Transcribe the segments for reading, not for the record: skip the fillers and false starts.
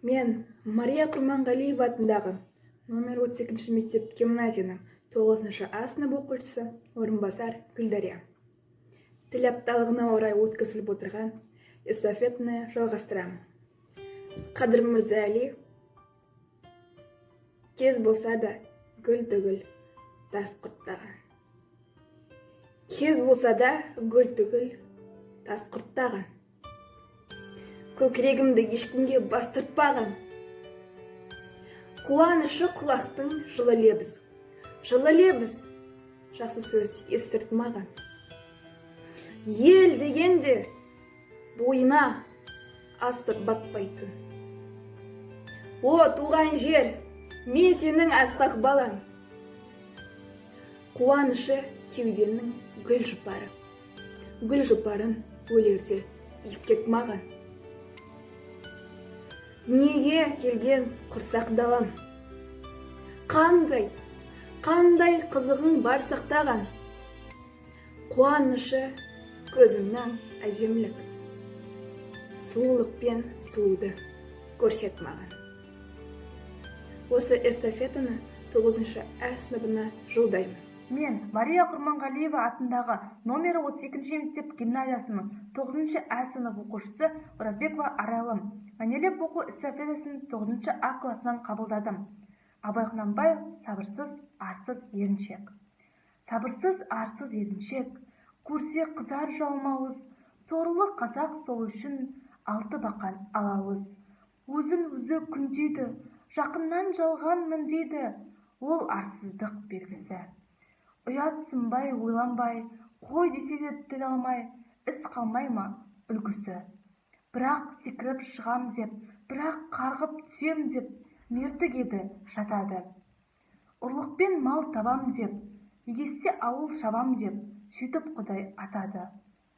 Мен Мария Құрманғалиева атындағы номер 32 мектеп гимназияның 9 А сынып оқушысы орынбасар Гүлдария. Тіл апталығына орай өткізіліп отырған эстафетаны жалғастырамын. Қадыр Мырза-Әли: кез болса да гүл түгіл тас құрттаған. Кез болса да гүл түгіл тас құрттаған. Көкірегімді ешкімге бастыртпаған. Қуанышы құлақтың жылы лебіз. Жылы лебіз, жақсы сөз естіртмаған. Ел дегенде бойына асты батпайтын. О, туған жер, мен сенің асқақ балаң. Қуанышы кеуденің гүл жұпары. Гүл жұпарын өлерде ескек маған. Неге келген құрсақ далам? Қандай қызығың бар сақтаған. Қуанышы көзімнің әдемілік. Сұлулық пен сұлуды көрсет маған. Осы эстафетаны 9 А сыныбына жолдаймын. Мен Мария Құрманғалиева атындағы номер 32 мектеп гимназиясының 9 А сынып оқушысы Оразбекова Арайлым мәнерлеп оқу эстафетасын 9 А классынан қабылдадым. Абай Құнанбаев: сабырсыз, арсыз еріншек. Сабырсыз, арсыз еріншек, көрсе қызар жалмауыз, сорлы қазақ сол үшін алты бақан алауыз. Өзін өзі күндейді, жақыннан жалған міндейді, ол арсыздық белгісі. Ұятсынбай, ойланбай, қой десе де тіл алмай, іс қалмай ма үлгісі. Бірақ секіріп шығам деп, бірақ қарғып түсем деп, мертік еді жатады. Ұрлықпен мал табам деп, егессе ауыл шабам деп, сөйтіп Құдай атады.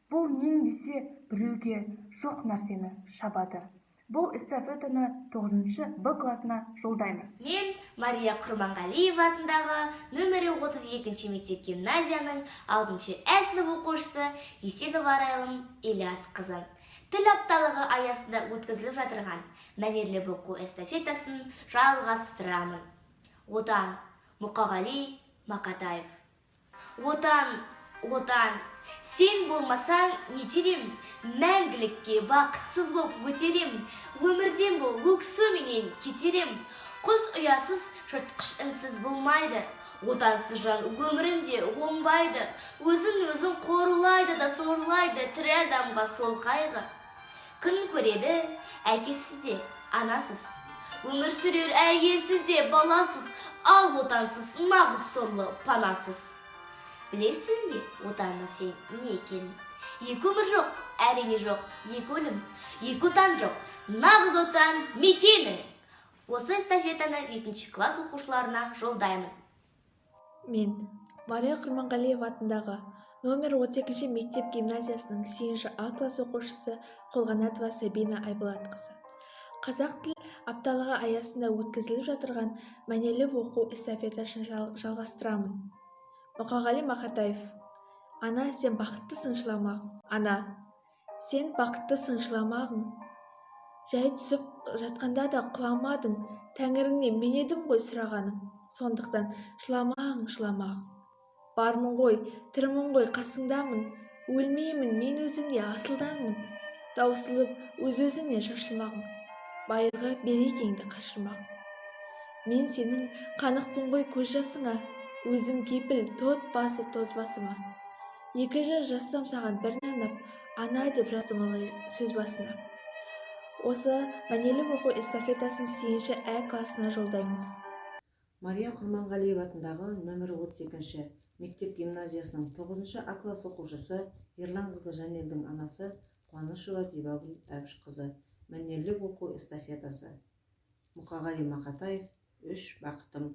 Бұл нең десе біреуге жоқ нәрсені шабады. Бұл эстафетаны 9 Б классына жолдаймын. Мен Мария Құрманғалиева атындағы нөмірі 32 мектеп гимназияның 6 А сынып оқушысы Есенова Арайлым Ильяс қызы. Тіл апталығы аясында өткізіліп жатырған мәнерлеп оқу эстафетасын жалғастырамын. Отан, Мұқағали Мақатаев. Отан, сен болмасаң не терем, мәңгілікке бақытсыз боп өтерем, өмірден бол өксу менен кетерем. Құс ұясыз, жыртқыш үнсіз болмайды, отансыз жан өмірінде оңбайды, өзін қорлайды да сорлайды, тірі адамға сол қайғы. Күн көреді әкесіз де анасыз, өмір сүрер әйелсіз де баласыз, ал отансыз нағыз сорлы панасыз. Білесің бе отанның сен не екенін? Екі өмір жоқ, әрине жоқ, екі өлім, екі отан жоқ, нағыз отан мекенің. Осы эстафетаны 7 класс оқушыларына жолдаймын. Мен Мария Құрманғалиева атындағы номер 32 мектеп гимназиясының 8 А класс оқушысы Қолғанатова Сабина Айболатқызы. Қазақ тіл апталығы аясында өткізіліп жатырған мәнерлеп оқу эстафетасын жалғастырамын. Мұқағали Мақатаев: ана, сен бақыттысың жыламағың. Ана, сен бақыттысың жыламағың. Жай түсіп жатқанда да құламадың, тәңіріңнен мен едім ғой сұрағаның. Сондықтан жыламағың. Бармын ғой, тірімін ғой, қасыңдамын. Өлмеймін, мен өзіңе асылданмын. Таусылып өз-өзіңнен шашылмағың. Байырғы берекеңді қашырмағың. Мен сенің қанықпын ғой көз жасыңа. Өзім кепіл тот басып тоз басыма. 2 жыр жазсам саған бірін арнап, ана деп жаздым ылғи сөз басына. Осы мәнерлеп оқу эстафетасын 8 А классына жолдаймын. Мария Құрманғалиева атындағы нөмір 32 мектеп гимназиясының 9 А класс оқушысы Ерлан қызы Жанелдің анасы Қуанышева Зибагүл Әбішқызы. Мәнерлеп оқу эстафетасы. Мұқағали Мақатаев: 3 бақытым.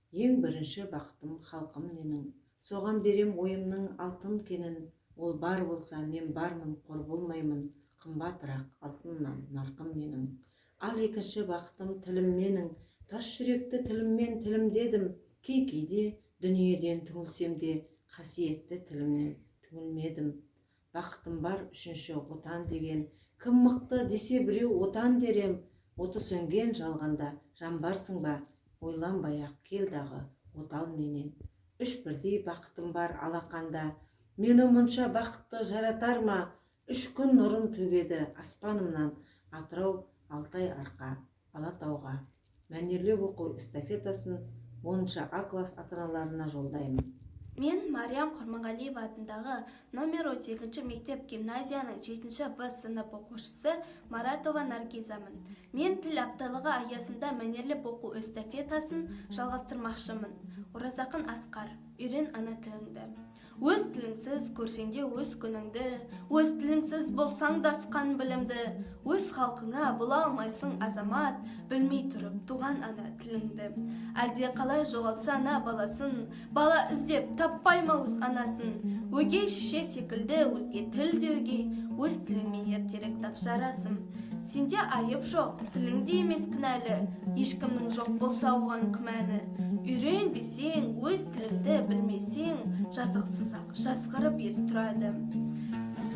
Ең бірінші бақытым халқым менің, соған берем ойымның алтын кенін, ол бар болса мен бармын, қор болмаймын, қымбатырақ алтыннан нарқым менің. Ал екінші бақытым тілім менің, тас жүректі тіліммен тілімдедім, кейде дүниеден түңілсем де, қасиетті тілімнен түңілмедім. Бақытым бар үшінші отан деген, кім мықты десе біреу отан дерем, Оты сөнген жалғанда жамбарсың ба, ойланбай ақ кел дағы отал менен. Үш бірдей бақытым бар алақанда, мені мұнша бақытты жаратар ма? 3 күн нұрын төгеді аспанымнан, Атырау, Алтай арқа, Алатауға. Мәнерлеп оқу эстафетасын 10 А класс ата-аналарына жолдаймын. Мен Мариям Құрманғалиева атындағы номер 32 мектеп гимназияның 7 В сынып оқушысы Маратова Наргизамын. Мен тіл апталығы аясында мәнерлеп оқу эстафетасын жалғастырмақшымын. Оразақын Асқар, үйрен ана тіліңді. Өз тіліңсіз көрсеңде өз күніңді, өз тіліңсіз болсаң да асқан білімді, өз халқыңа бола алмайсың азамат, білмей тұрып туған ана тіліңді. Әлде қалай жоғалтса ана баласын, бала іздеп таппай ма өз анасын, өгей шеше секілді өзге тіл деуге, өз тіліңмен ертерек тапсырасың. Сенде айып жоқ, тіліңде емес кінәлі, ешкімнің жоқ болса оған күмәні. Үйренбесең, өз тіліңді білмесең, жазықсыз-ақ жазғырып ер тұрады.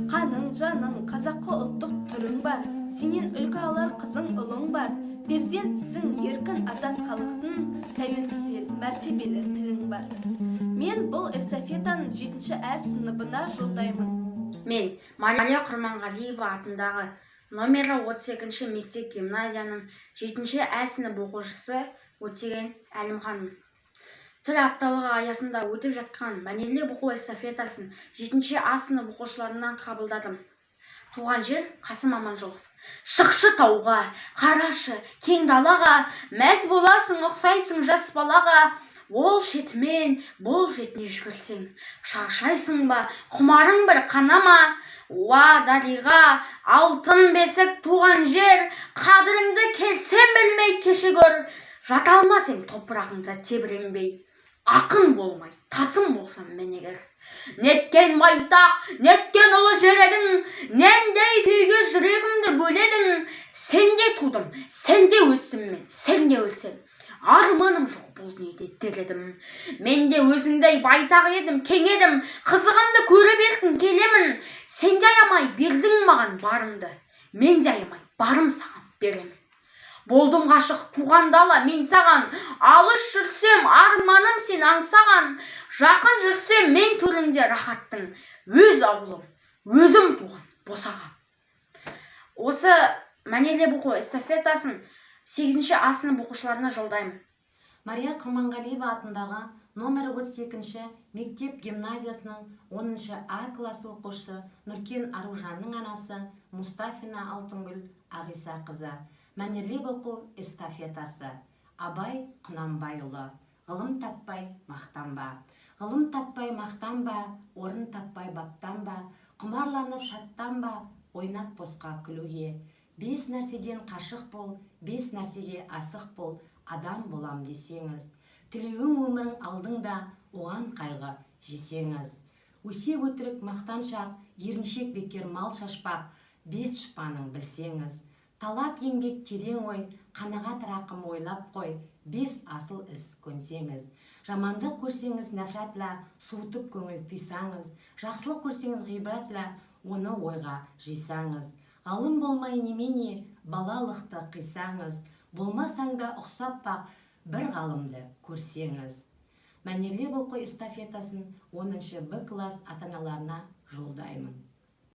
Қаның, жаның, қазақы ұлттық түрің бар, сенен үлгі алар қызың ұлың бар. Перзентсің, еркін азат халықтың, тәуелсіз ел, мәртебелі тілің бар. Мен бұл эстафетаның 7 А сыныбына жолдаймын. Мен Мария Құрманғалиева атындағы номері 38 мектеп гимназияның 7 А сынып оқушысы Өтеген Әлімханмын. Тіл апталығы аясында өтіп жатқан мәнерлеп оқу эстафетасын 7 А сынып оқушыларынан қабылдадым. Туған жер Қасым Аманжолов. Шықшы тауға, қарашы кең далаға, мәз боласың ұқсайсың жас балаға. Ол шетімен, бұл жетіне жүгірсең, шаршайсың ба, құмарың бір қанама. Уа дариға, алтын бесік туған жер, қадіріңді келсем білмей кеше гөр. Жата алмасың топырағыңда тебіренбей, ақын болмай, тасым болсам менегер. Неткен байтақ, неткен ұлы жер едің, нендей күйге жүрегімді бөледің. Сенде тудым, сенде өстім мен, сенде өлсем. Арманым жоқ бұл неде дер-едім. Мен де өзіңдей байтақ едім, кең едім, қызығымды көріп еркін келемін. Сен де аямай бердің маған барымды, мен де аямай барым саған беремін. Болдым ғашық туған дала мен саған, алыс жүрсем арманым сен аңсаған. Жақын жүрсем мен төріңде рахаттың, өз ауылым, өзім туған босағам. Осы мәнерлеп оқу эстафетасын 8 А сынып оқушыларына жолдаймын. Мария Құрманғалиева атындағы номер 32 мектеп гимназиясының 10 А классы оқушысы Нұркен Аружанның анасы Мұстафина Алтынгүл Ағиса қызы. Мәнерлеп оқу эстафетасы. Абай Құнанбайұлы. Ғылым таппай мақтанба. Ғылым таппай мақтанба, орын таппай баптанба, құмарланып шаттанба, ойнап босқа күлуге. 5 нәрседен қашық бол, 5 нәрсеге асық бол, адам болам десеңіз. Тілеуің өмірің алдыңда, оған қайғы жесеңіз. Өсе өтірік мақтаншақ, еріншек бекер мал шашпақ, 5 шпаның білсеңіз. Талап еңбек терең ой, қанағат рақым ойлап қой, 5 асыл іс көнсеңіз. Жамандық көрсеңіз нәфратла, суытып көңіл тыйсаңыз. Жақсылық көрсеңіз ғибратла, оны ойға жисаңыз. Ғалым болмай немене, балалықты қисаңыз. Болмасаң да ұқсап бақ, бір ғалымды көрсеңіз. Мәнерлеп оқу эстафетасын 10 Б класс ата-аналарына жолдаймын.